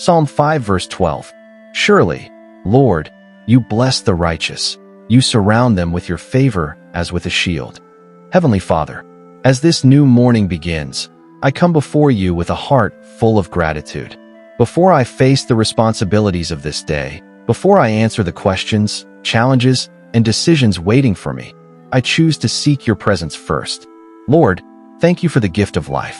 Psalm 5 verse 12. Surely, Lord, you bless the righteous. You surround them with your favor as with a shield. Heavenly Father, as this new morning begins, I come before you with a heart full of gratitude. Before I face the responsibilities of this day, before I answer the questions, challenges, and decisions waiting for me, I choose to seek your presence first. Lord, thank you for the gift of life.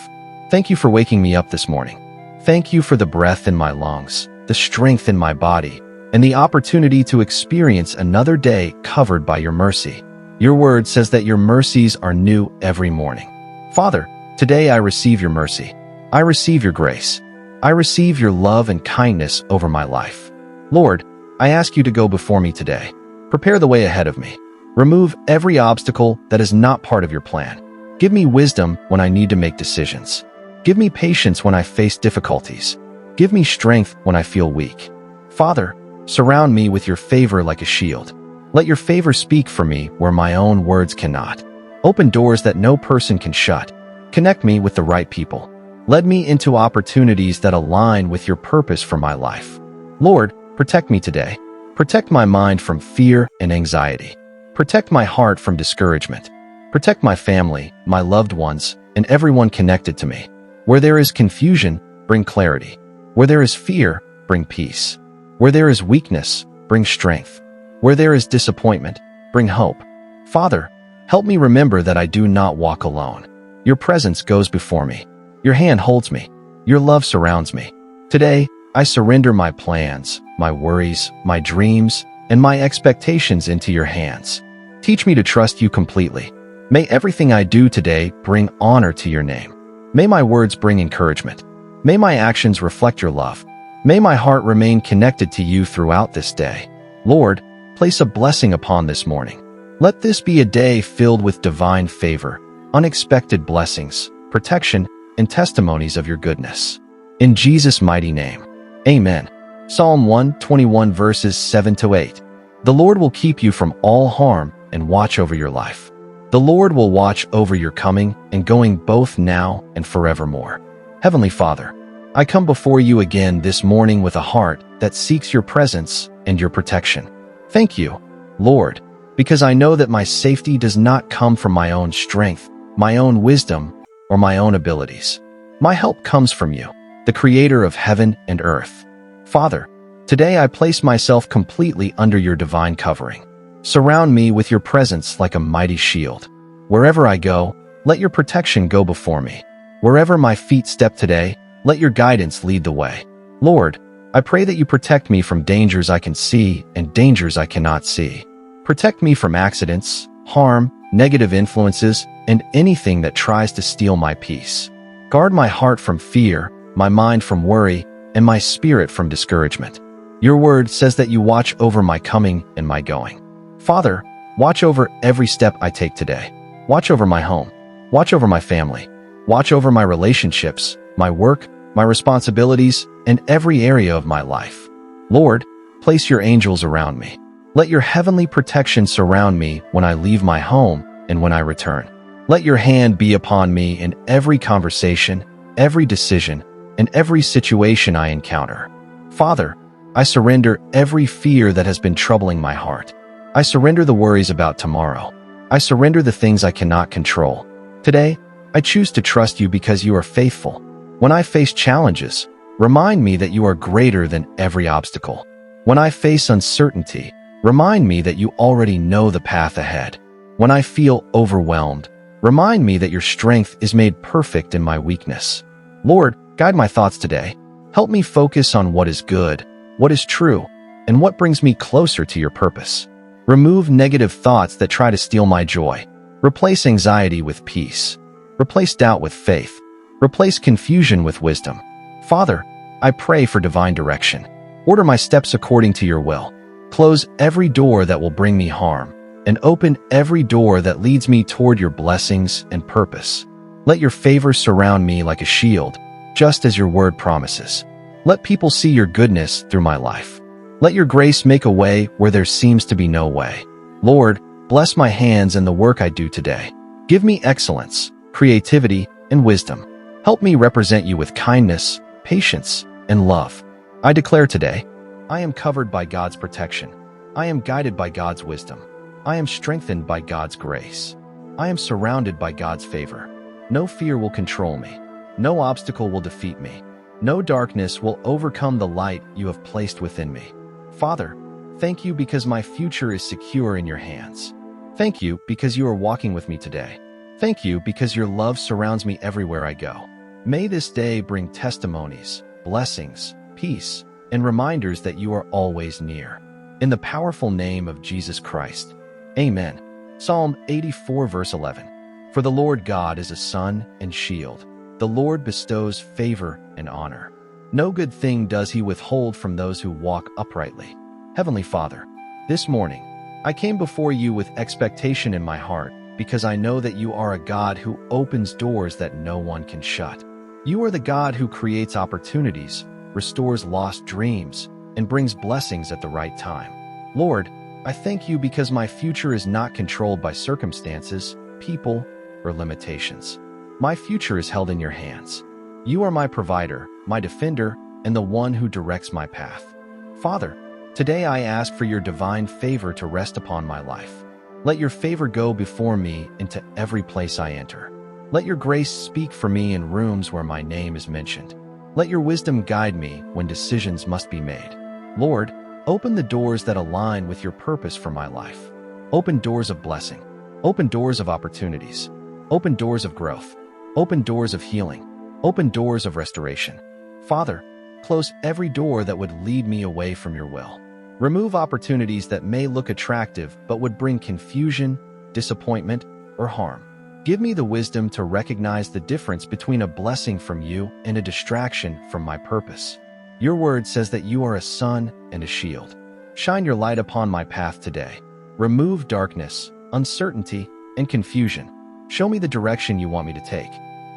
Thank you for waking me up this morning. Thank you for the breath in my lungs, the strength in my body, and the opportunity to experience another day covered by your mercy. Your word says that your mercies are new every morning. Father, today I receive your mercy. I receive your grace. I receive your love and kindness over my life. Lord, I ask you to go before me today. Prepare the way ahead of me. Remove every obstacle that is not part of your plan. Give me wisdom when I need to make decisions. Give me patience when I face difficulties. Give me strength when I feel weak. Father, surround me with your favor like a shield. Let your favor speak for me where my own words cannot. Open doors that no person can shut. Connect me with the right people. Lead me into opportunities that align with your purpose for my life. Lord, protect me today. Protect my mind from fear and anxiety. Protect my heart from discouragement. Protect my family, my loved ones, and everyone connected to me. Where there is confusion, bring clarity. Where there is fear, bring peace. Where there is weakness, bring strength. Where there is disappointment, bring hope. Father, help me remember that I do not walk alone. Your presence goes before me. Your hand holds me. Your love surrounds me. Today, I surrender my plans, my worries, my dreams, and my expectations into your hands. Teach me to trust you completely. May everything I do today bring honor to your name. May my words bring encouragement. May my actions reflect your love. May my heart remain connected to you throughout this day. Lord, place a blessing upon this morning. Let this be a day filled with divine favor, unexpected blessings, protection, and testimonies of your goodness. In Jesus' mighty name, amen. Psalm 121 verses 7-8. The Lord will keep you from all harm and watch over your life. The Lord will watch over your coming and going both now and forevermore. Heavenly Father, I come before you again this morning with a heart that seeks your presence and your protection. Thank you, Lord, because I know that my safety does not come from my own strength, my own wisdom, or my own abilities. My help comes from you, the creator of heaven and earth. Father, today I place myself completely under your divine covering. Surround me with your presence like a mighty shield. Wherever I go, let your protection go before me. Wherever my feet step today, let your guidance lead the way. Lord, I pray that you protect me from dangers I can see and dangers I cannot see. Protect me from accidents, harm, negative influences, and anything that tries to steal my peace. Guard my heart from fear, my mind from worry, and my spirit from discouragement. Your word says that you watch over my coming and my going. Father, watch over every step I take today. Watch over my home. Watch over my family. Watch over my relationships, my work, my responsibilities, and every area of my life. Lord, place your angels around me. Let your heavenly protection surround me when I leave my home and when I return. Let your hand be upon me in every conversation, every decision, and every situation I encounter. Father, I surrender every fear that has been troubling my heart. I surrender the worries about tomorrow. I surrender the things I cannot control. Today, I choose to trust you because you are faithful. When I face challenges, remind me that you are greater than every obstacle. When I face uncertainty, remind me that you already know the path ahead. When I feel overwhelmed, remind me that your strength is made perfect in my weakness. Lord, guide my thoughts today. Help me focus on what is good, what is true, and what brings me closer to your purpose. Remove negative thoughts that try to steal my joy. Replace anxiety with peace. Replace doubt with faith. Replace confusion with wisdom. Father, I pray for divine direction. Order my steps according to your will. Close every door that will bring me harm, and open every door that leads me toward your blessings and purpose. Let your favor surround me like a shield, just as your word promises. Let people see your goodness through my life. Let your grace make a way where there seems to be no way. Lord, bless my hands and the work I do today. Give me excellence, creativity, and wisdom. Help me represent you with kindness, patience, and love. I declare today, I am covered by God's protection. I am guided by God's wisdom. I am strengthened by God's grace. I am surrounded by God's favor. No fear will control me. No obstacle will defeat me. No darkness will overcome the light you have placed within me. Father, thank you because my future is secure in your hands. Thank you because you are walking with me today. Thank you because your love surrounds me everywhere I go. May this day bring testimonies, blessings, peace, and reminders that you are always near. In the powerful name of Jesus Christ. Amen. Psalm 84 verse 11. For the Lord God is a sun and shield. The Lord bestows favor and honor. No good thing does he withhold from those who walk uprightly. Heavenly Father, this morning, I came before you with expectation in my heart because I know that you are a God who opens doors that no one can shut. You are the God who creates opportunities, restores lost dreams, and brings blessings at the right time. Lord, I thank you because my future is not controlled by circumstances, people, or limitations. My future is held in your hands. You are my provider, my defender, and the one who directs my path. Father, today I ask for your divine favor to rest upon my life. Let your favor go before me into every place I enter. Let your grace speak for me in rooms where my name is mentioned. Let your wisdom guide me when decisions must be made. Lord, open the doors that align with your purpose for my life. Open doors of blessing. Open doors of opportunities. Open doors of growth. Open doors of healing. Open doors of restoration. Father, close every door that would lead me away from your will. Remove opportunities that may look attractive but would bring confusion, disappointment, or harm. Give me the wisdom to recognize the difference between a blessing from you and a distraction from my purpose. Your word says that you are a sun and a shield. Shine your light upon my path today. Remove darkness, uncertainty, and confusion. Show me the direction you want me to take.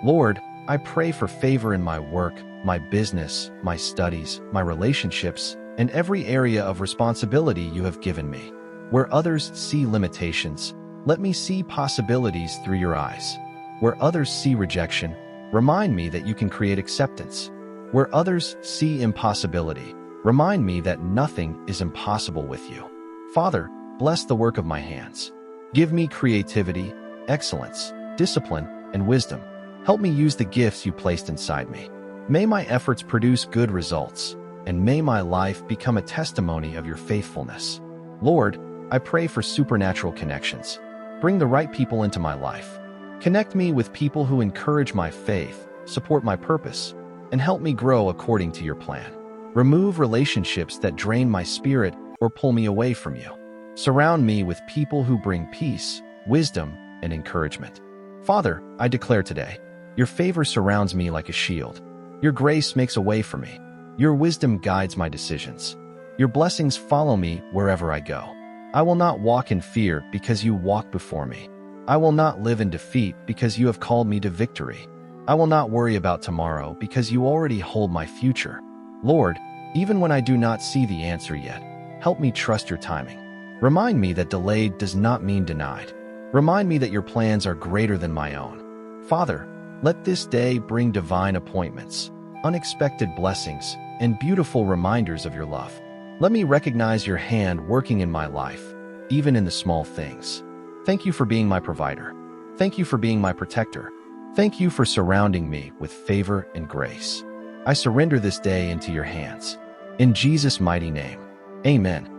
Lord, I pray for favor in my work, my business, my studies, my relationships, and every area of responsibility you have given me. Where others see limitations, let me see possibilities through your eyes. Where others see rejection, remind me that you can create acceptance. Where others see impossibility, remind me that nothing is impossible with you. Father, bless the work of my hands. Give me creativity, excellence, discipline, and wisdom. Help me use the gifts you placed inside me. May my efforts produce good results, and may my life become a testimony of your faithfulness. Lord, I pray for supernatural connections. Bring the right people into my life. Connect me with people who encourage my faith, support my purpose, and help me grow according to your plan. Remove relationships that drain my spirit or pull me away from you. Surround me with people who bring peace, wisdom, and encouragement. Father, I declare today, your favor surrounds me like a shield. Your grace makes a way for me. Your wisdom guides my decisions. Your blessings follow me wherever I go. I will not walk in fear because you walk before me. I will not live in defeat because you have called me to victory. I will not worry about tomorrow because you already hold my future. Lord, even when I do not see the answer yet, help me trust your timing. Remind me that delayed does not mean denied. Remind me that your plans are greater than my own. Father, let this day bring divine appointments, unexpected blessings, and beautiful reminders of your love. Let me recognize your hand working in my life, even in the small things. Thank you for being my provider. Thank you for being my protector. Thank you for surrounding me with favor and grace. I surrender this day into your hands. In Jesus' mighty name, amen.